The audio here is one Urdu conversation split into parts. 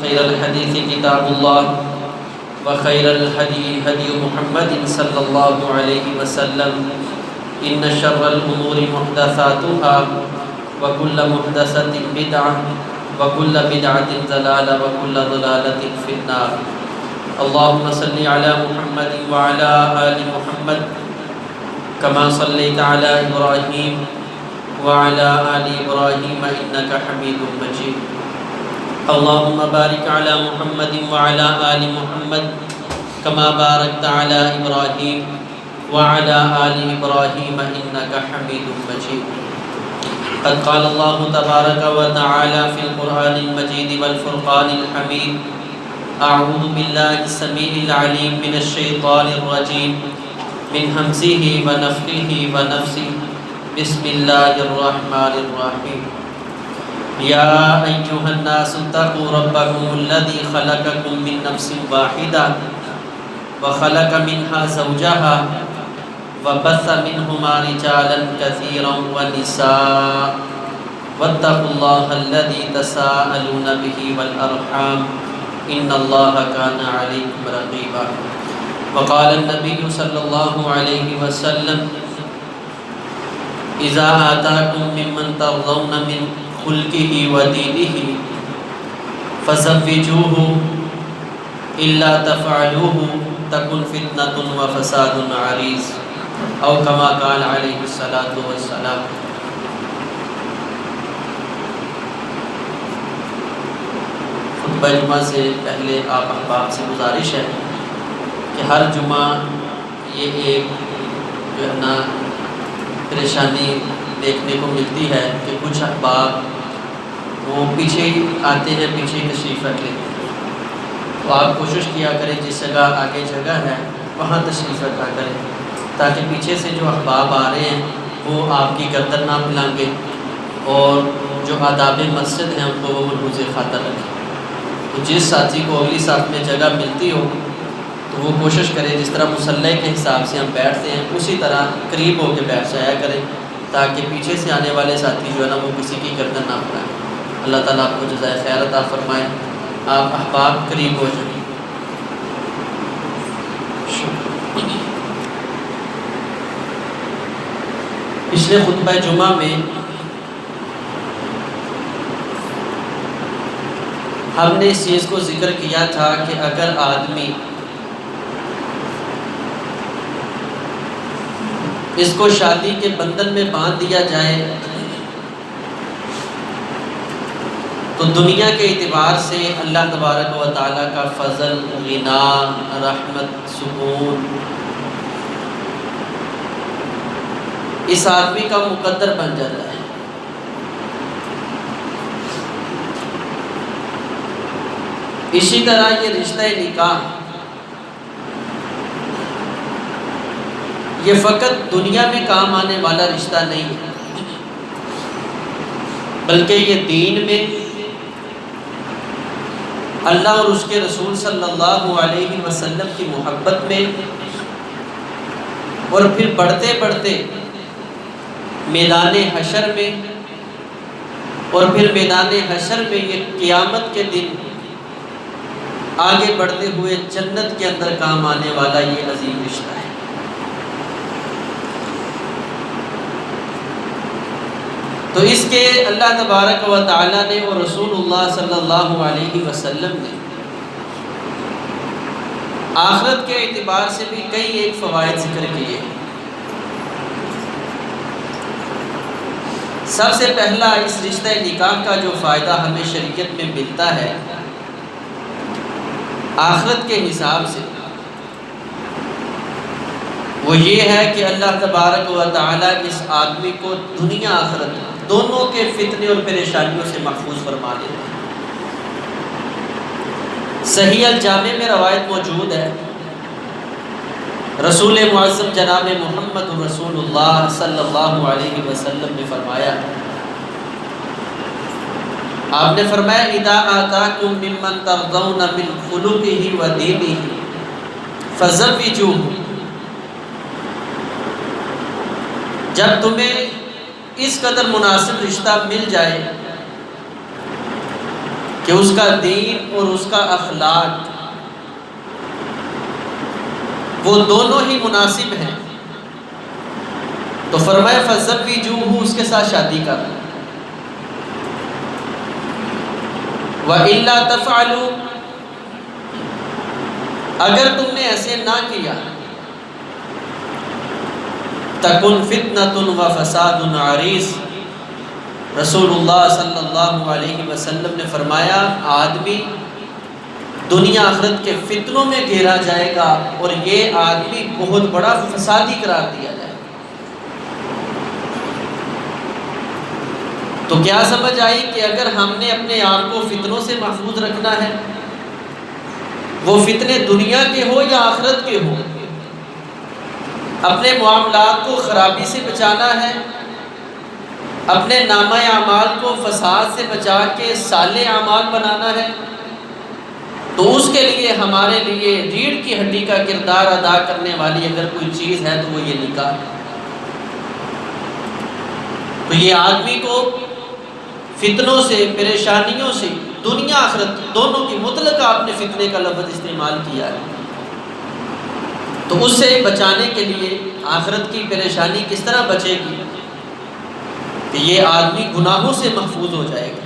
خير الحديث كتاب الله وخير الهدي هدي محمد صلى الله عليه وسلم إن شر الأمور محدثاتها وكل محدثة بدعة وكل بدعة ضلالة وكل ضلالة في النار. اللهم صل على محمد وعلى آل محمد كما صليت على إبراهيم وعلى آل إبراهيم إنك حميد مجيد. اللهم بارك على محمد وعلى آل محمد كما باركت على إبراهيم وعلى آل إبراهيم إنك حميد مجيد. قد قال الله تبارك وتعالى في القرآن المجيد والفرقان الحميد: أعوذ بالله السميع العليم من الشيطان الرجيم من همزه ونفخه ونفثه. بسم الله الرحمن الرحيم. يا أيها الناس اتقوا ربكم الذي خلقكم من نفس واحدة وخلق منها زوجها وبث منهما رجالا كثيرا ونساء واتقوا الله الذي تساءلون به والأرحام إن الله كان عليكم رقيبا. وقال النبي صلى الله عليه وسلم: إذا آتاكم ممن ترضون من خلقه ودينه فزوجوه إلا تفعلوه تكن فتنة وفساد عريض أو كما قال عليه الصلاة والسلام. خطبہ جمعہ سے پہلے آپ احباب سے گزارش ہے کہ ہر جمعہ یہ ایک جو ہے نا پریشانی دیکھنے کو ملتی ہے کہ کچھ احباب وہ پیچھے آتے ہیں، پیچھے تشریف رکھ لیتے ہیں. تو آپ کوشش کیا کریں جس جگہ آگے جگہ ہے وہاں تشریف رکھا کریں تاکہ پیچھے سے جو احباب آ رہے ہیں وہ آپ کی گردن نہ پھلانگے اور جو آداب مسجد ہیں ان کو وہ ملحوظ خاطر رکھیں. تو جس ساتھی کو اگلی صف میں جگہ ملتی ہو تو وہ کوشش کرے جس طرح مصلی کے حساب سے ہم بیٹھتے ہیں اسی طرح قریب ہو کے بیٹھ جایا کریں تاکہ پیچھے سے آنے والے ساتھی جو ہے نا وہ کسی کی گردن نہ پھلائیں. اللہ تعالیٰ آپ کو جزائے خیر عطا فرمائے. آپ احباب قریب ہو جائیں. پچھلے خطبہ جمعہ میں ہم نے اس چیز کو ذکر کیا تھا کہ اگر آدمی اس کو شادی کے بندھن میں باندھ دیا جائے تو دنیا کے اعتبار سے اللہ تبارک و تعالیٰ کا فضل، غنا، رحمت، سکون اس آدمی کا مقدر بن جاتا ہے. اسی طرح یہ رشتہ نکاح یہ فقط دنیا میں کام آنے والا رشتہ نہیں ہے بلکہ یہ دین میں اللہ اور اس کے رسول صلی اللہ علیہ وسلم کی محبت میں اور پھر بڑھتے بڑھتے میدان حشر میں اور پھر میدان حشر میں یہ قیامت کے دن آگے بڑھتے ہوئے جنت کے اندر کام آنے والا یہ عظیم رشتہ ہے. تو اس کے اللہ تبارک و تعالیٰ نے اور رسول اللہ صلی اللہ علیہ وسلم نے آخرت کے اعتبار سے بھی کئی ایک فوائد ذکر کیے. سب سے پہلا اس رشتہ نکاح کا جو فائدہ ہمیں شریعت میں ملتا ہے آخرت کے حساب سے وہ یہ ہے کہ اللہ تبارک و تعالیٰ اس آدمی کو دنیا آخرت دونوں کے فتنے اور پریشانیوں سے محفوظ فرما دیتا ہے. صحیح الجامع میں روایت موجود ہے، رسول معظم جناب محمد رسول اللہ صلی اللہ علیہ وسلم نے فرمایا، آپ نے فرمایا: اذا آتاکم ممن ترضون من خلقه ودینه فزوجوه. جب تمہیں اس قدر مناسب رشتہ مل جائے کہ اس کا دین اور اس کا اخلاق وہ دونوں ہی مناسب ہیں، تو فرمایا فزوجوہ، اس کے ساتھ شادی کر لو۔ وَإِلَّا تَفْعَلُوا، اگر تم نے ایسے نہ کیا، تَكُنْ فِتْنَةٌ وَفَسَادٌ عَرِيضٌ، رسول اللہ صلی اللہ علیہ وسلم نے فرمایا آدمی دنیا آخرت کے فتنوں میں گھیرا جائے گا اور یہ آدمی بہت بڑا فسادی قرار دیا جائے گا۔ تو کیا سمجھ آئی کہ اگر ہم نے اپنے آپ کو فتنوں سے محفوظ رکھنا ہے، وہ فتنے دنیا کے ہو یا آخرت کے ہو، اپنے معاملات کو خرابی سے بچانا ہے، اپنے نامہ اعمال کو فساد سے بچا کے صالح اعمال بنانا ہے، تو اس کے لیے ہمارے لیے ریڑھ کی ہڈی کا کردار ادا کرنے والی اگر کوئی چیز ہے تو وہ یہ نکاح ہے۔ تو یہ آدمی کو فتنوں سے، پریشانیوں سے، دنیا آخرت دونوں کی مطلق آپ نے فتنے کا لفظ استعمال کیا ہے، تو اس سے بچانے کے لیے آخرت کی پریشانی کس طرح بچے گی کہ یہ آدمی گناہوں سے محفوظ ہو جائے گا،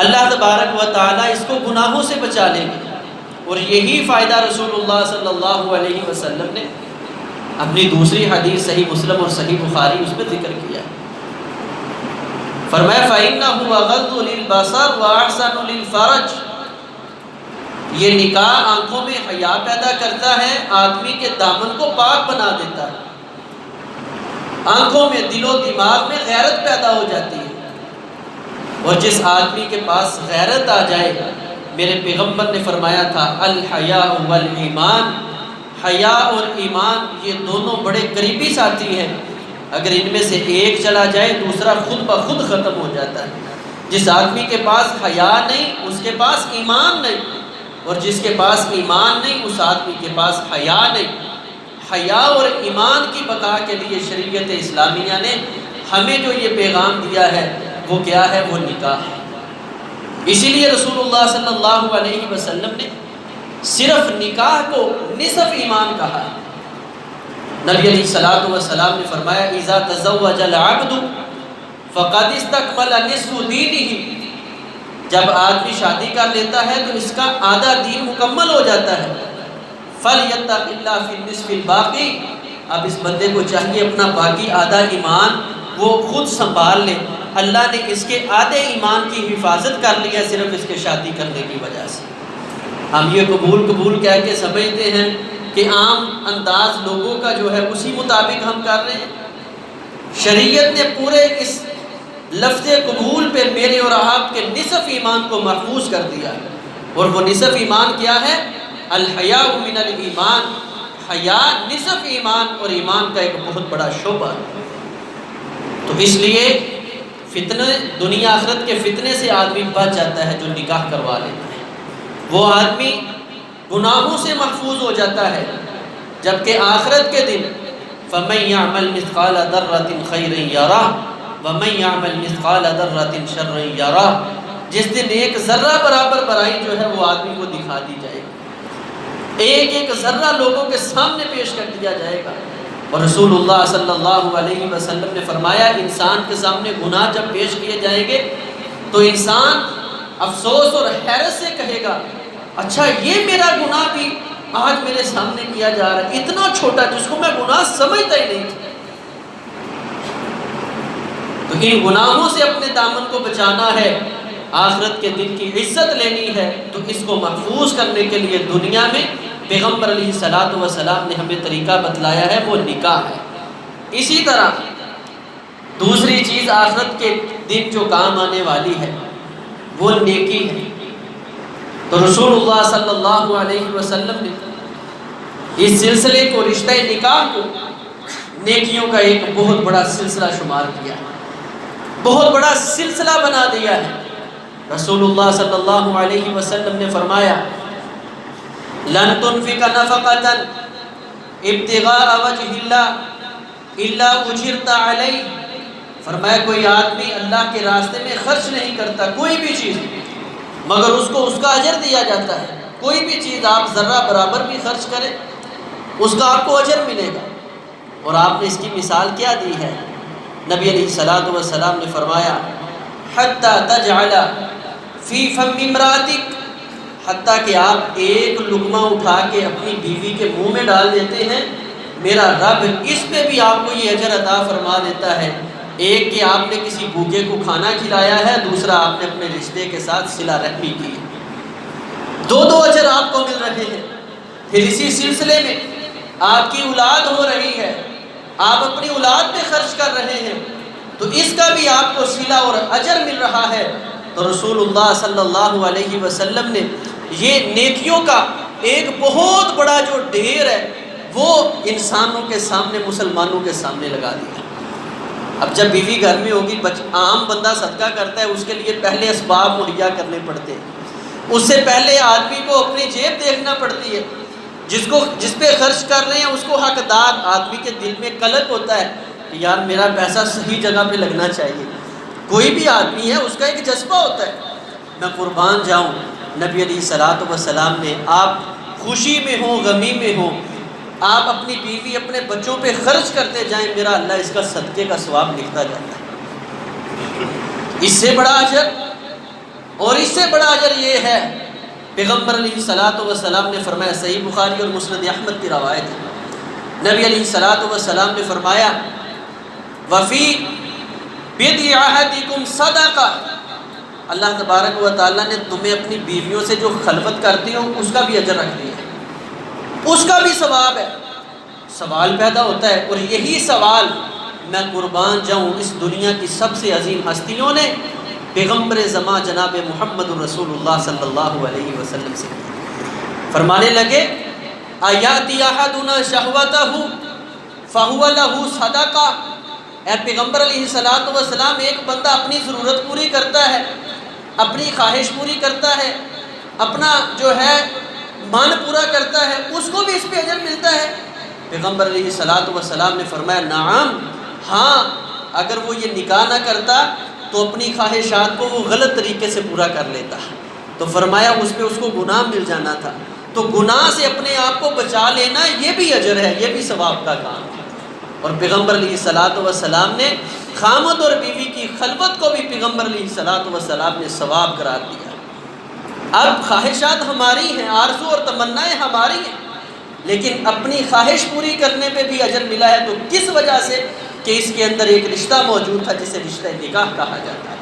اللہ تبارک و تعالیٰ اس کو گناہوں سے بچا لیں گے۔ اور یہی فائدہ رسول اللہ صلی اللہ علیہ وسلم نے اپنی دوسری حدیث صحیح مسلم اور صحیح بخاری اس میں ذکر کیا ہے۔ فرمایا فَإِنَّهُ أَغَضُّ لِلْبَصَرِ وَأَحْسَنُ لِلْفَرْجِ، یہ نکاح آنکھوں میں حیا پیدا کرتا ہے، آدمی کے دامن کو پاک بنا دیتا ہے، آنکھوں میں، دل و دماغ میں غیرت پیدا ہو جاتی ہے، اور جس آدمی کے پاس غیرت آ جائے، میرے پیغمبر نے فرمایا تھا الحیاء والایمان، حیا اور ایمان یہ دونوں بڑے قریبی ساتھی ہیں، اگر ان میں سے ایک چلا جائے دوسرا خود بخود ختم ہو جاتا ہے۔ جس آدمی کے پاس حیا نہیں اس کے پاس ایمان نہیں، اور جس کے پاس ایمان نہیں اس آدمی کے پاس حیا نہیں۔ حیا اور ایمان کی بقا کے لیے شریعت اسلامیہ نے ہمیں جو یہ پیغام دیا ہے وہ کیا ہے؟ وہ نکاح ہے۔ اسی لیے رسول اللہ صلی اللہ علیہ وسلم نے صرف نکاح کو نصف ایمان کہا ہے۔ نبی علیہ الصلوۃ والسلام نے فرمایا اذا تزوج العبد فقد استكمل نصف دینہ، جب آدمی شادی کر لیتا ہے تو اس کا آدھا دین مکمل ہو جاتا ہے۔ فلیتق اللہ فی النصف الباقی، اب اس بندے کو چاہیے اپنا باقی آدھا ایمان وہ خود سنبھال لے، اللہ نے اس کے آدھے ایمان کی حفاظت کر لیا صرف اس کے شادی کرنے کی وجہ سے۔ ہم یہ قبول کہہ کے سمجھتے ہیں کہ عام انداز لوگوں کا جو ہے اسی مطابق ہم کر رہے ہیں۔ شریعت نے پورے اس لفظ قبول پہ میرے اور آپ کے نصف ایمان کو محفوظ کر دیا ہے، اور وہ نصف ایمان کیا ہے؟ الحیاء من الایمان، حیا نصف ایمان اور ایمان کا ایک بہت بڑا شعبہ ہے۔ تو اس لیے فتنے، دنیا آخرت کے فتنے سے آدمی بچ جاتا ہے جو نکاح کروا لیتا ہے، وہ آدمی گناہوں سے محفوظ ہو جاتا ہے، جبکہ آخرت کے دن فَمَن يَعْمَلْ مِثْقَالَ ذَرَّةٍ خَيْرًا يَرَهُ وَمَن يَعْمَلْ مِثْقَالَ ذَرَّةٍ شَرًّا يَرَهُ، جس دن ایک ذرہ برابر برائی جو ہے وہ آدمی کو دکھا دی جائے گی، ایک ایک ذرہ لوگوں کے سامنے پیش کر دیا جائے گا۔ اور رسول اللہ صلی اللہ علیہ وسلم نے فرمایا انسان کے سامنے گناہ جب پیش کیے جائیں گے تو انسان افسوس اور حیرت سے کہے گا اچھا یہ میرا گناہ بھی آج میرے سامنے کیا جا رہا ہے، اتنا چھوٹا جس کو میں گناہ سمجھتا ہی نہیں تھا۔ تو ان گناہوں سے اپنے دامن کو بچانا ہے، آخرت کے دن کی عزت لینی ہے، تو اس کو محفوظ کرنے کے لیے دنیا میں پیغمبر علیہ الصلوۃ والسلام نے ہمیں طریقہ بتلایا ہے، وہ نکاح ہے۔ اسی طرح دوسری چیز آخرت کے دن جو کام آنے والی ہے وہ نیکی ہے۔ تو رسول اللہ صلی اللہ علیہ وسلم نے اس سلسلے کو، رشتہ نکاح کو نیکیوں کا ایک بہت بڑا سلسلہ شمار کیا ہے، بہت بڑا سلسلہ بنا دیا ہے۔ رسول اللہ صلی اللہ علیہ وسلم نے فرمایا لن تنفق نفقة ابتغاء وجه الله الا اجرت علیہ، فرمایا کوئی آدمی اللہ کے راستے میں خرچ نہیں کرتا کوئی بھی چیز مگر اس کو اس کا اجر دیا جاتا ہے۔ کوئی بھی چیز آپ ذرہ برابر بھی خرچ کریں اس کا آپ کو اجر ملے گا۔ اور آپ نے اس کی مثال کیا دی ہے؟ نبی علیہ الصلوۃ والسلام نے فرمایا حتی تجعل فی فم امراتک، حتیٰ کہ آپ ایک لقمہ اٹھا کے اپنی بیوی کے منہ میں ڈال دیتے ہیں، میرا رب اس پہ بھی آپ کو یہ اجر عطا فرما دیتا ہے۔ ایک کہ آپ نے کسی بھوکے کو کھانا کھلایا ہے، دوسرا آپ نے اپنے رشتے کے ساتھ صلہ رحمی کی ہے، دو اجر آپ کو مل رہے ہیں۔ پھر اسی سلسلے میں آپ کی اولاد ہو رہی ہے، آپ اپنی اولاد پہ خرچ کر رہے ہیں تو اس کا بھی آپ کو صلہ اور اجر مل رہا ہے۔ تو رسول اللہ صلی اللہ علیہ وسلم نے یہ نیکیوں کا ایک بہت بڑا جو ڈھیر ہے وہ انسانوں کے سامنے، مسلمانوں کے سامنے لگا دیا۔ اب جب بیوی گھر میں ہوگی، عام بندہ صدقہ کرتا ہے، اس کے لیے پہلے اسباب مہیا کرنے پڑتے ہیں، اس سے پہلے آدمی کو اپنی جیب دیکھنا پڑتی ہے، جس پہ خرچ کر رہے ہیں اس کو حقدار، آدمی کے دل میں قلق ہوتا ہے کہ یار میرا پیسہ صحیح جگہ پہ لگنا چاہیے۔ کوئی بھی آدمی ہے اس کا ایک جذبہ ہوتا ہے، میں قربان جاؤں۔ نبی علیہ الصلوۃ والسلام نے، آپ خوشی میں ہوں غمی میں ہوں، آپ اپنی بیوی اپنے بچوں پہ خرچ کرتے جائیں، میرا اللہ اس کا صدقے کا ثواب لکھتا جاتا ہے۔ اس سے بڑا اجر اور اس سے بڑا اجر یہ ہے، پیغمبر علیہ الصلوۃ والسلام نے فرمایا، صحیح بخاری اور مسند احمد کی روایت ہے، نبی علیہ الصلوۃ والسلام نے فرمایا وفی بدع احدکم صدقہ، اللہ تبارک و تعالیٰ نے تمہیں اپنی بیویوں سے جو خلوت کرتی ہو اس کا بھی اجر رکھ دیا ہے، اس کا بھی ثواب ہے۔ سوال پیدا ہوتا ہے، اور یہی سوال میں قربان جاؤں اس دنیا کی سب سے عظیم ہستیوں نے پیغمبر زمان جناب محمد رسول اللہ صلی اللہ علیہ وسلم سے فرمانے لگے آیاتی احدنا شہوتہ فہو لہ صدقہ، اے پیغمبر علیہ الصلوۃ والسلام، ایک بندہ اپنی ضرورت پوری کرتا ہے، اپنی خواہش پوری کرتا ہے، اپنا جو ہے من پورا کرتا ہے، اس کو بھی اس پہ اجر ملتا ہے۔ پیغمبر علیہ الصلوۃ والسلام نے فرمایا نعم، ہاں، اگر وہ یہ نکاح نہ کرتا تو اپنی خواہشات کو وہ غلط طریقے سے پورا کر لیتا، تو فرمایا اس پہ اس کو گناہ مل جانا تھا۔ تو گناہ سے اپنے آپ کو بچا لینا یہ بھی اجر ہے، یہ بھی ثواب کا کام ہے۔ اور پیغمبر علیہ الصلوۃ والسلام نے خامد اور بیوی کی خلوت کو بھی پیغمبر علیہ الصلوۃ والسلام نے ثواب قرار دیا۔ اب خواہشات ہماری ہیں، آرزو اور تمنائیں ہماری ہیں، لیکن اپنی خواہش پوری کرنے پہ بھی اجر ملا ہے، تو کس وجہ سے؟ کہ اس کے اندر ایک رشتہ موجود تھا جسے رشتہ نکاح کہا جاتا ہے،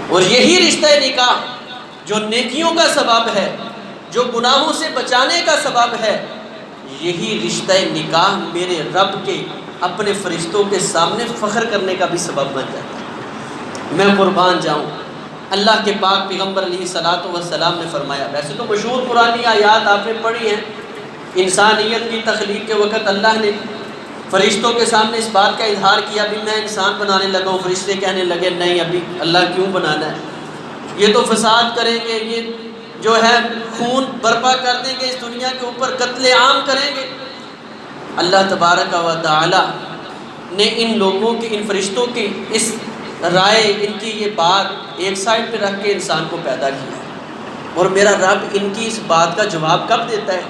اور یہی رشتہ نکاح جو نیکیوں کا سبب ہے، جو گناہوں سے بچانے کا سبب ہے، یہی رشتہ نکاح میرے رب کے اپنے فرشتوں کے سامنے فخر کرنے کا بھی سبب بن جاتا ہے۔ میں قربان جاؤں، اللہ کے پاک پیغمبر علیہ الصلوۃ والسلام نے فرمایا، ویسے تو مشہور قرآنی آیات آپ نے پڑھی ہیں، انسانیت کی تخلیق کے وقت اللہ نے فرشتوں کے سامنے اس بات کا اظہار کیا بھی میں انسان بنانے لگا ہوں، فرشتے کہنے لگے نہیں ابھی اللہ کیوں بنانا ہے، یہ تو فساد کریں گے، یہ جو ہے خون برپا کر دیں گے، اس دنیا کے اوپر قتل عام کریں گے۔ اللہ تبارک و تعالی نے ان لوگوں کی، ان فرشتوں کی اس رائے، ان کی یہ بات ایک سائڈ پہ رکھ کے انسان کو پیدا کیا، اور میرا رب ان کی اس بات کا جواب کب دیتا ہے؟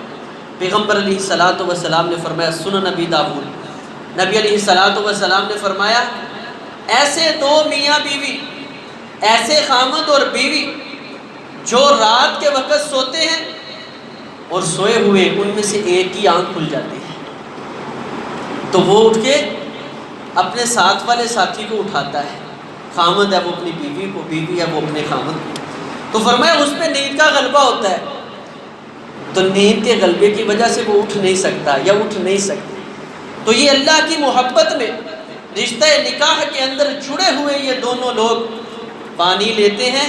پیغمبر علیہ الصلوۃ والسلام نے فرمایا، سنن نبی داؤد، نبی علیہ الصلوۃ والسلام نے فرمایا ایسے دو میاں بیوی، ایسے خامد اور بیوی جو رات کے وقت سوتے ہیں اور سوئے ہوئے ان میں سے ایک کی آنکھ کھل جاتی ہے تو وہ اٹھ کے اپنے ساتھ والے ساتھی کو اٹھاتا ہے، خامد ہے وہ اپنی بیوی کو، بیوی ہے وہ اپنے خامد کو، تو فرمایا اس پہ نیند کا غلبہ ہوتا ہے، تو نیند کے غلبے کی وجہ سے وہ اٹھ نہیں سکتا یا اٹھ نہیں سکتی۔ تو یہ اللہ کی محبت میں رشتہ نکاح کے اندر جڑے ہوئے یہ دونوں لوگ پانی لیتے ہیں،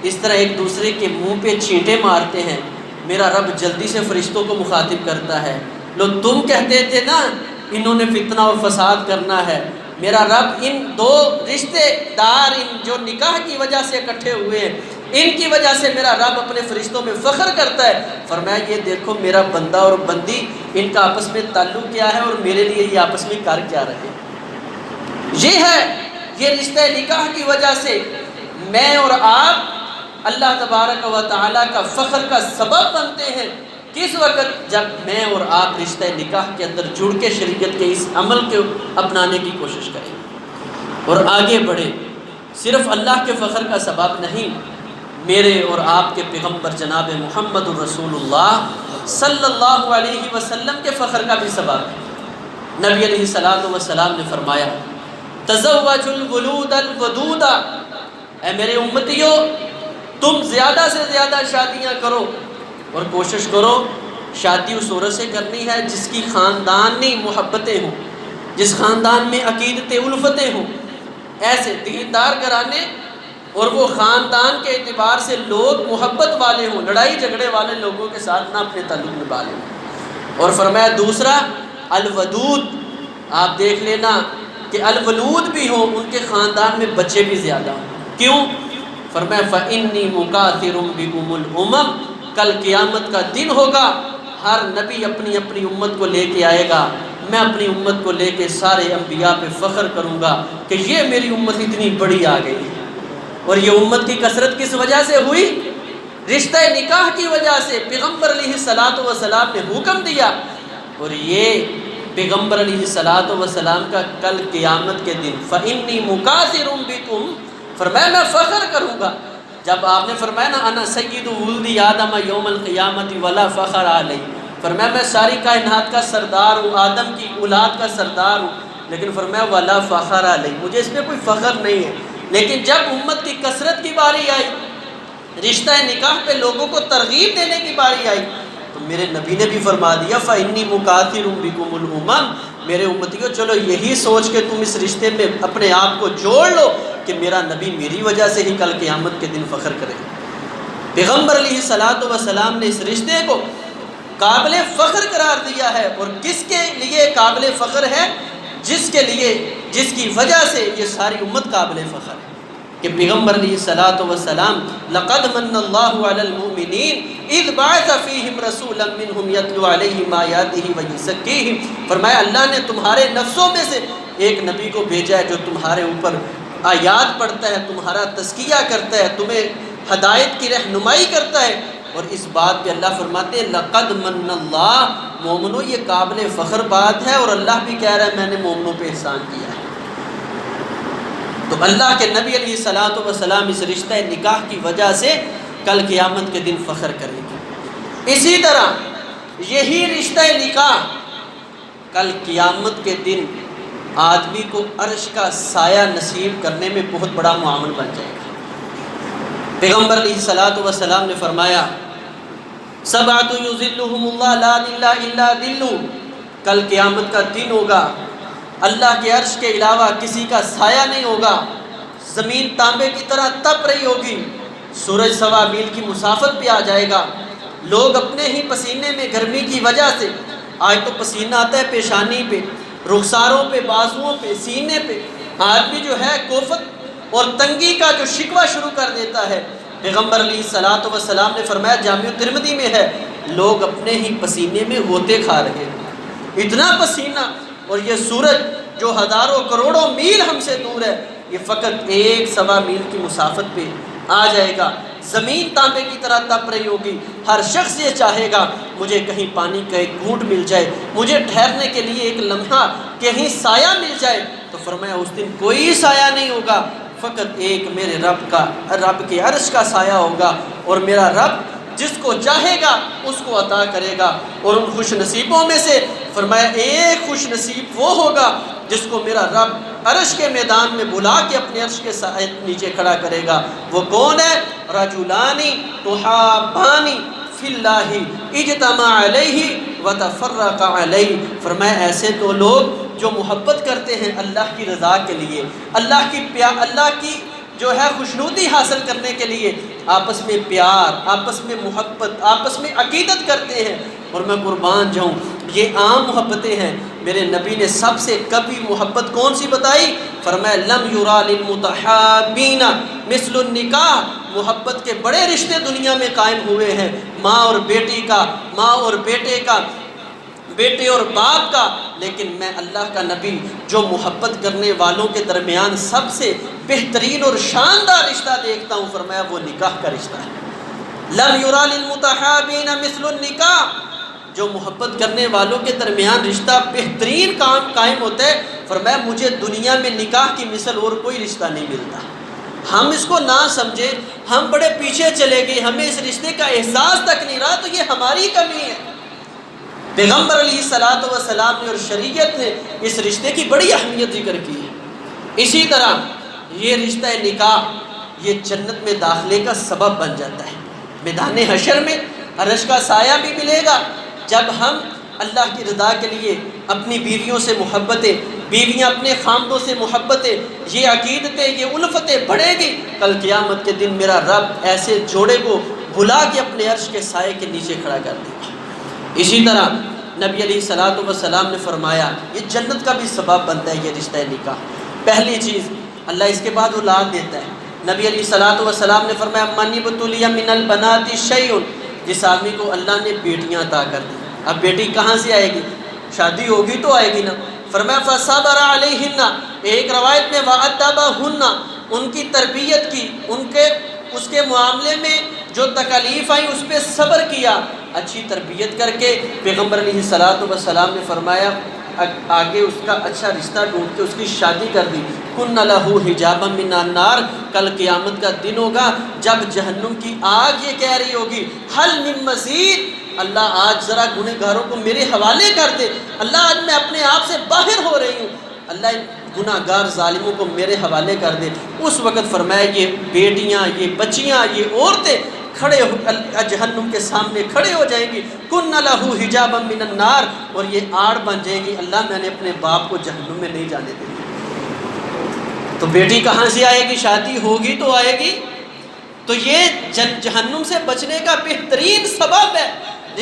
اس طرح ایک دوسرے کے منہ پہ چینٹے مارتے ہیں، میرا رب جلدی سے فرشتوں کو مخاطب کرتا ہے، لو تم کہتے تھے نا انہوں نے فتنہ اور فساد کرنا ہے، میرا رب ان دو رشتے دار، ان جو نکاح کی وجہ سے اکٹھے ہوئے ہیں، ان کی وجہ سے میرا رب اپنے فرشتوں میں فخر کرتا ہے، فرمایا یہ دیکھو میرا بندہ اور بندی، ان کا آپس میں تعلق کیا ہے اور میرے لیے یہ آپس میں کر کیا رہے۔ یہ ہے یہ رشتہ نکاح کی وجہ سے میں اور آپ اللہ تبارک و تعالیٰ کا فخر کا سبب بنتے ہیں کس وقت؟ جب میں اور آپ رشتہ نکاح کے اندر جڑ کے شریعت کے اس عمل کو اپنانے کی کوشش کریں اور آگے بڑھیں۔ صرف اللہ کے فخر کا سبب نہیں، میرے اور آپ کے پیغمبر جناب محمد الرسول اللہ صلی اللہ علیہ وسلم کے فخر کا بھی سبب ہے۔ نبی علیہ الصلوۃ والسلام نے فرمایا تزوجوا الولود الودود، اے میرے امتیو تم زیادہ سے زیادہ شادیاں کرو اور کوشش کرو شادی اس عورت سے کرنی ہے جس کی خاندانی محبتیں ہوں، جس خاندان میں عقیدتیں الفتیں ہوں، ایسے دیندار گھرانے اور وہ خاندان کے اعتبار سے لوگ محبت والے ہوں، لڑائی جھگڑے والے لوگوں کے ساتھ نہ اپنے تعلق نبھا لیں۔ اور فرمایا دوسرا الودود، آپ دیکھ لینا کہ الولود بھی ہوں، ان کے خاندان میں بچے بھی زیادہ ہوں۔ کیوں؟ فرمایا فَإِنِّي مُكَاثِرٌ بِكُمُ الْأُمَمَ، کل قیامت کا دن ہوگا، ہر نبی اپنی اپنی امت کو لے کے آئے گا، میں اپنی امت کو لے کے سارے انبیاء پہ فخر کروں گا کہ یہ میری امت اتنی بڑی آ گئی ہے۔ اور یہ امت کی کثرت کس وجہ سے ہوئی؟ رشتہ نکاح کی وجہ سے۔ پیغمبر علیہ الصلوۃ والسلام نے حکم دیا، اور یہ پیغمبر علیہ الصلوۃ والسلام کا کل قیامت کے دن فَإِنِّي مُكَاثِرٌ بِكُمْ، فرمایا میں فخر کروں گا۔ جب آپ نے فرمایا نا انا سید ولد آدم یوم القیامت ولا فخر علی، فرمایا میں ساری کائنات کا سردار ہوں، آدم کی اولاد کا سردار ہوں، لیکن فرمایا ولا فخر علی، مجھے اس میں کوئی فخر نہیں ہے۔ لیکن جب امت کی کثرت کی باری آئی، رشتہ نکاح پہ لوگوں کو ترغیب دینے کی باری آئی، تو میرے نبی نے بھی فرما دیا فَإِنِّي مُكَاثِرٌ بِكُمُ الْأُمَمَ، میرے امتیوں چلو یہی سوچ کے تم اس رشتے میں اپنے آپ کو جوڑ لو کہ میرا نبی میری وجہ سے ہی کل قیامت کے دن فخر کرے۔ پیغمبر علیہ الصلوۃ والسلام نے اس رشتے کو قابل فخر قرار دیا ہے، اور کس کے لیے قابل فخر ہے؟ جس کی وجہ سے یہ ساری امت قابل فخر ہے کہ پیغمبر علیہ الصلوۃ والسلام لقد من اللہ علی المؤمنین اذ بعث فیہم رسولا منہم یتلو علیہم آیاتہ ویزکیہم، فرمایا اللہ نے تمہارے نفسوں میں سے ایک نبی کو بھیجا ہے جو تمہارے اوپر آیات پڑھتا ہے، تمہارا تزکیہ کرتا ہے، تمہیں ہدایت کی رہنمائی کرتا ہے۔ اور اس بات پہ اللہ فرماتے ہیں لقد من اللہ، مومنو یہ قابل فخر بات ہے، اور اللہ بھی کہہ رہا ہے میں نے مومنوں پہ احسان کیا ہے۔ تو اللہ کے نبی علیہ الصلوۃ والسلام اس رشتہ نکاح کی وجہ سے کل قیامت کے دن فخر کریں گے۔ اسی طرح یہی رشتہ نکاح کل قیامت کے دن آدمی کو عرش کا سایہ نصیب کرنے میں بہت بڑا معاون بن جائے گا۔ پیغمبر علیہ الصلوۃ والسلام نے فرمایا سبعۃ یظلھم اللہ لا ظل الا ظلہ، کل قیامت کا دن ہوگا، اللہ کے عرش کے علاوہ کسی کا سایہ نہیں ہوگا، زمین تانبے کی طرح تپ رہی ہوگی، سورج 1.25 میل کی مسافت پہ آ جائے گا، لوگ اپنے ہی پسینے میں گرمی کی وجہ سے، آج تو پسینہ آتا ہے پیشانی پہ، رخساروں پہ، بازوؤں پہ، سینے پہ، آدمی جو ہے کوفت اور تنگی کا جو شکوہ شروع کر دیتا ہے۔ پیغمبر علیہ الصلوۃ والسلام نے فرمایا جامع ترمذی میں ہے لوگ اپنے ہی پسینے میں ہوتے کھا رہے ہیں، اتنا پسینہ، اور یہ سورج جو ہزاروں کروڑوں میل ہم سے دور ہے یہ فقط 1.25 میل کی مسافت پہ آ جائے گا، زمین تانبے کی طرح تپ رہی ہوگی، ہر شخص یہ چاہے گا مجھے کہیں پانی کا ایک گھونٹ مل جائے، مجھے ٹھہرنے کے لیے ایک لمحہ کہیں سایہ مل جائے۔ تو فرمایا اس دن کوئی سایہ نہیں ہوگا، فقط ایک میرے رب کے عرش کا سایہ ہوگا، اور میرا رب جس کو چاہے گا اس کو عطا کرے گا۔ اور ان خوش نصیبوں میں سے فرمایا ایک خوش نصیب وہ ہوگا جس کو میرا رب عرش کے میدان میں بلا کے اپنے عرش کے سائے نیچے کھڑا کرے گا۔ وہ کون ہے؟ رجلانی تحابانی فی اللہ اجتمع علیہ وتفرق علیہ، فرمایا ایسے تو لوگ جو محبت کرتے ہیں اللہ کی رضا کے لیے، اللہ کی جو ہے خوشنودی حاصل کرنے کے لیے، آپس میں پیار، آپس میں محبت، آپس میں عقیدت کرتے ہیں۔ اور میں قربان جاؤں یہ عام محبتیں ہیں، میرے نبی نے سب سے کبھی محبت کون سی بتائی؟ فرمایا لم یرا للمتحابین مثل النکاح، محبت کے بڑے رشتے دنیا میں قائم ہوئے ہیں، ماں اور بیٹی کا، ماں اور بیٹے کا، بیٹے اور باپ کا، لیکن میں اللہ کا نبی جو محبت کرنے والوں کے درمیان سب سے بہترین اور شاندار رشتہ دیکھتا ہوں، فرمایا وہ نکاح کا رشتہ ہے۔ لم یرا للمتحابین مثل النکاح، جو محبت کرنے والوں کے درمیان رشتہ بہترین کام قائم ہوتا ہے، فرمایا مجھے دنیا میں نکاح کی مثل اور کوئی رشتہ نہیں ملتا۔ ہم اس کو نہ سمجھے، ہم بڑے پیچھے چلے گئے، ہمیں اس رشتے کا احساس تک نہیں رہا، تو یہ ہماری کمی ہے۔ پیغمبر علیہ الصلوۃ والسلام نے اور شریعت نے اس رشتے کی بڑی اہمیت ذکر کی ہے۔ اسی طرح یہ رشتہ نکاح یہ جنت میں داخلے کا سبب بن جاتا ہے۔ میدان حشر میں عرش کا سایہ بھی ملے گا جب ہم اللہ کی رضا کے لیے اپنی بیویوں سے محبتیں، بیویاں اپنے خامدوں سے محبتیں، یہ عقیدتیں، یہ الفتیں بڑھے گی، کل قیامت کے دن میرا رب ایسے جوڑے کو بلا کے اپنے عرش کے سائے کے نیچے کھڑا کر دے گا۔ اسی طرح نبی علیہ الصلوۃ والسلام نے فرمایا یہ جنت کا بھی سبب بنتا ہے یہ رشتہ نکاح۔ پہلی چیز اللہ اس کے بعد اولاد دیتا ہے۔ نبی علیہ الصلوۃ والسلام نے فرمایا من ابتلی من البنات شیء، جس آدمی کو اللہ نے بیٹیاں عطا کر دی، اب بیٹی کہاں سے آئے گی؟ شادی ہوگی تو آئے گی نا۔ فرمایا فصبر علیہن، ایک روایت میں وادبہن، ان کی تربیت کی، اس کے معاملے میں جو تکالیف آئیں اس پہ صبر کیا، اچھی تربیت کر کے پیغمبر علیہ الصلوۃ والسلام نے فرمایا آگے اس کا اچھا رشتہ ڈھونڈ کے اس کی شادی کر دی۔ کن لہ حجابا من النار، کل قیامت کا دن ہوگا جب جہنم کی آگ یہ کہہ رہی ہوگی حل من مزید، اللہ آج ذرا گنہگاروں کو میرے حوالے کر دے، اللہ آج میں اپنے آپ سے باہر ہو رہی ہوں، اللہ گناہ گار ظالموں کو میرے حوالے کر دے۔ اس وقت فرمایا یہ بیٹیاں، یہ بچیاں، یہ عورتیں کھڑے جہنم کے سامنے کھڑے ہو جائیں گی، کن لہ حجابا من النار، اور یہ آڑ بن جائیں گی، اللہ میں نے اپنے باپ کو جہنم میں نہیں جانے دیں۔ تو بیٹی کہاں سے آئے گی؟ شادی ہوگی تو آئے گی۔ تو یہ جہنم سے بچنے کا بہترین سبب ہے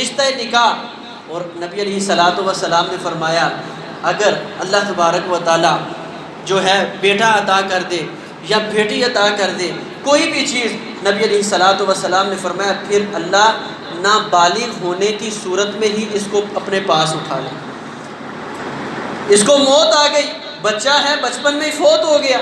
رشتہ نکاح۔ اور نبی علیہ الصلوۃ والسلام نے فرمایا اگر اللہ تبارک و تعالی جو ہے بیٹا عطا کر دے یا بیٹی عطا کر دے، کوئی بھی چیز، نبی علیہ الصلوۃ والسلام نے فرمایا پھر اللہ نابالغ ہونے کی صورت میں ہی اس کو اپنے پاس اٹھا لے۔ اس کو موت آ گئی، بچہ ہے بچپن میں ہی فوت ہو گیا،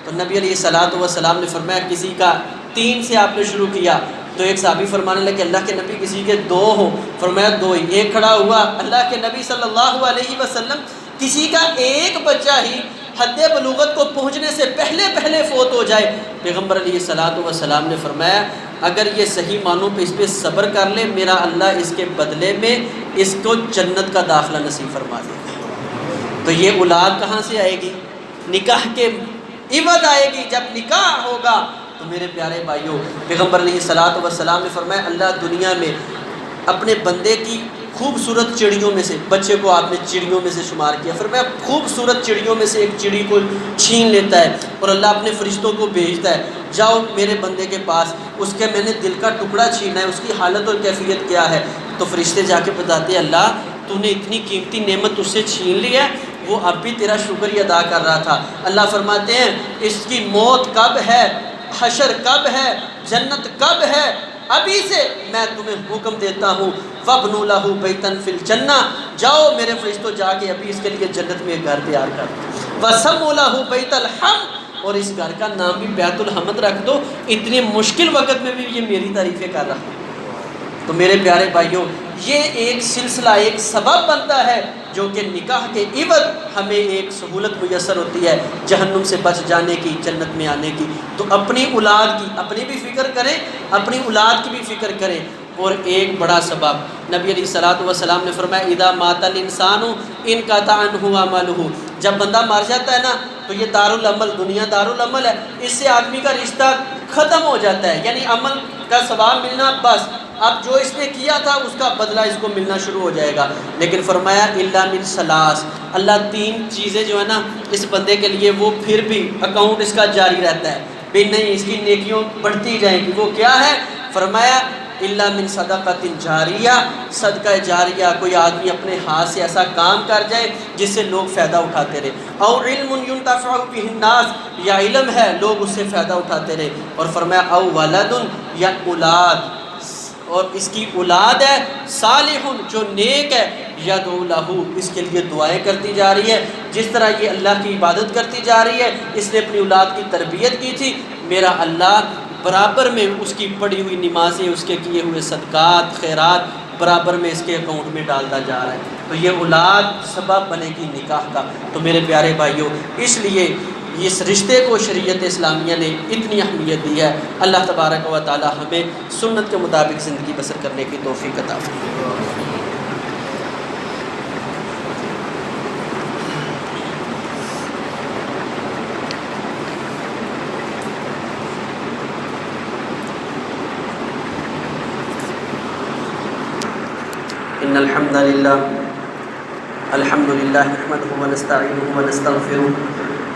تو نبی علیہ الصلوۃ والسلام نے فرمایا کسی کا 3 سے آپ نے شروع کیا، تو ایک صحابی فرمانے لگے اللہ کے نبی کسی کے 2 ہوں، فرمایا 2 ہی۔ ایک کھڑا ہوا اللہ کے نبی صلی اللہ علیہ وسلم کسی کا ایک بچہ ہی حد بلوغت کو پہنچنے سے پہلے فوت ہو جائے، پیغمبر علیہ الصلوۃ والسلام نے فرمایا اگر یہ صحیح معنوں پہ اس پہ صبر کر لے، میرا اللہ اس کے بدلے میں اس کو جنت کا داخلہ نصیب فرما دے گا۔ تو یہ اولاد کہاں سے آئے گی؟ نکاح کے عوض آئے گی۔ جب نکاح ہوگا تو میرے پیارے بھائیوں، پیغمبر علیہ الصلوۃ والسلام نے فرمایا اللہ دنیا میں اپنے بندے کی خوبصورت چڑیوں میں سے، بچے کو آپ نے چڑیوں میں سے شمار کیا، فرمایا خوبصورت چڑیوں میں سے ایک چڑی کو چھین لیتا ہے اور اللہ اپنے فرشتوں کو بھیجتا ہے جاؤ میرے بندے کے پاس، اس کے میں نے دل کا ٹکڑا چھینا ہے، اس کی حالت اور کیفیت کیا ہے؟ تو فرشتے جا کے بتاتے ہیں اللہ تو نے اتنی قیمتی نعمت اس سے چھین لی ہے، وہ اب بھی تیرا شکریہ ادا کر رہا تھا۔ اللہ فرماتے ہیں اس کی موت کب ہے، حشر کب ہے، جنت کب ہے، ابھی سے میں تمہیں حکم دیتا ہوں وَابْنُوا لَهُ بَيْتًا فِي الْجَنَّةِ، جاؤ میرے فرشتوں جا کے ابھی اس کے لیے جنت میں ایک گھر تیار کر دو، وَسَمُّوا لَهُ بَيْتَ الْحَمْدِ، اور اس گھر کا نام بھی بیت الحمد رکھ دو، اتنی مشکل وقت میں بھی یہ میری تعریفیں کر رہا ہے۔ تو میرے پیارے بھائیوں یہ ایک سلسلہ، ایک سبب بنتا ہے جو کہ نکاح کے عوض ہمیں ایک سہولت میسر ہوتی ہے جہنم سے بچ جانے کی، جنت میں آنے کی۔ تو اپنی اولاد کی اپنی بھی فکر کریں، اپنی اولاد کی بھی فکر کریں۔ اور ایک بڑا سبب نبی علیہ الصلوۃ والسلام نے فرمایا اذا مات الانسان انقطع عنہ عملہ، جب بندہ مر جاتا ہے نا تو یہ دارالعمل، دنیا دارالعمل ہے، اس سے آدمی کا رشتہ ختم ہو جاتا ہے، یعنی عمل کا ثواب ملنا بس، اب جو اس نے کیا تھا اس کا بدلہ اس کو ملنا شروع ہو جائے گا۔ لیکن فرمایا الا من ثلاث، اللہ 3 چیزیں جو ہے نا اس بندے کے لیے وہ پھر بھی اکاؤنٹ اس کا جاری رہتا ہے، بھئی نہیں اس کی نیکیوں بڑھتی جائیں گی۔ وہ کیا ہے؟ فرمایا الا من صدقۃ جاریہ، صدقہ جاریہ، کوئی آدمی اپنے ہاتھ سے ایسا کام کر جائے جس سے لوگ فائدہ اٹھاتے رہے، او علم ينتفع به الناس، یا علم ہے لوگ اس سے فائدہ اٹھاتے رہے، اور فرمایا او ولد، یا اولاد، اور اس کی اولاد ہے صالح جو نیک ہے، یدعو لہو اس کے لیے دعائیں کرتی جا رہی ہے۔ جس طرح یہ اللہ کی عبادت کرتی جا رہی ہے، اس نے اپنی اولاد کی تربیت کی تھی، میرا اللہ برابر میں اس کی پڑھی ہوئی نمازیں، اس کے کیے ہوئے صدقات خیرات برابر میں اس کے اکاؤنٹ میں ڈالتا جا رہا ہے۔ تو یہ اولاد سبب بنے گی نکاح کا۔ تو میرے پیارے بھائیوں، اس لیے اس رشتے کو شریعت اسلامیہ نے اتنی اہمیت دی ہے۔ اللہ تبارک و تعالی ہمیں سنت کے مطابق زندگی بسر کرنے کی توفیق عطا فرمائے۔ ان الحمد للہ نحمده ونستعینه ونستغفره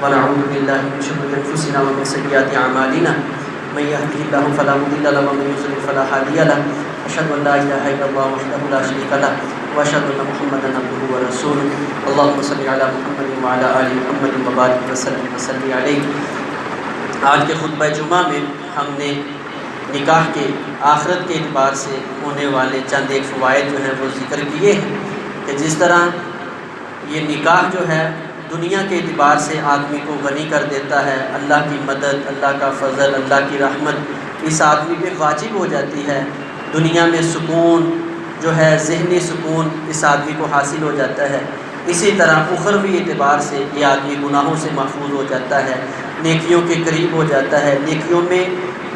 ونعوذ باللہ من شرور انفسنا ومن سیئات اعمالنا من يهده الله فلا مضل له ومن يضلل فلا هادي له اشهد ان لا اله الا الله وحده لا شريك له واشهد ان محمدا عبده ورسوله اللهم صل على محمد وعلى ال محمد وبارك وسلم علیہ۔ آج کے خطبہ جمعہ میں ہم نے نکاح کے آخرت کے اعتبار سے ہونے والے چند ایک فوائد جو ہیں وہ ذکر کیے ہیں کہ جس طرح یہ نکاح جو ہے دنیا کے اعتبار سے آدمی کو غنی کر دیتا ہے، اللہ کی مدد، اللہ کا فضل، اللہ کی رحمت اس آدمی پہ واجب ہو جاتی ہے، دنیا میں سکون جو ہے ذہنی سکون اس آدمی کو حاصل ہو جاتا ہے۔ اسی طرح اخروی اعتبار سے یہ آدمی گناہوں سے محفوظ ہو جاتا ہے، نیکیوں کے قریب ہو جاتا ہے، نیکیوں میں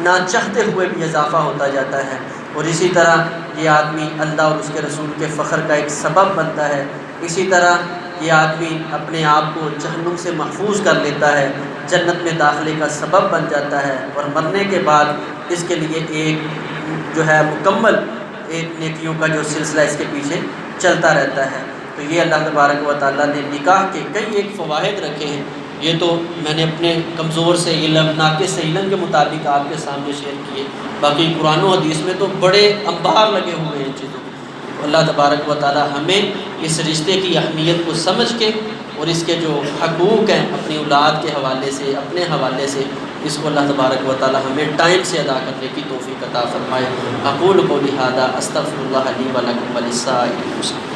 نہ چاہتے ہوئے بھی اضافہ ہوتا جاتا ہے، اور اسی طرح یہ آدمی اللہ اور اس کے رسول کے فخر کا ایک سبب بنتا ہے۔ اسی طرح یہ آدمی اپنے آپ کو جہنم سے محفوظ کر لیتا ہے، جنت میں داخلے کا سبب بن جاتا ہے، اور مرنے کے بعد اس کے لیے ایک جو ہے مکمل ایک نیکیوں کا جو سلسلہ اس کے پیچھے چلتا رہتا ہے۔ تو یہ اللہ تبارک و تعالیٰ نے نکاح کے کئی ایک فوائد رکھے ہیں، یہ تو میں نے اپنے کمزور سے علم، ناقص سے علم کے مطابق آپ کے سامنے شیئر کیے، باقی قرآن و حدیث میں تو بڑے انبار لگے ہوئے ہیں چیزوں۔ اللہ تبارک و تعالی ہمیں اس رشتے کی اہمیت کو سمجھ کے اور اس کے جو حقوق ہیں اپنی اولاد کے حوالے سے، اپنے حوالے سے، اس کو اللہ تبارک و تعالی ہمیں ٹائم سے ادا کرنے کی توفیق عطا فرمائے۔ اقول قولی ھذا استغفر اللہ لی و لکم ولسائر المسلمین۔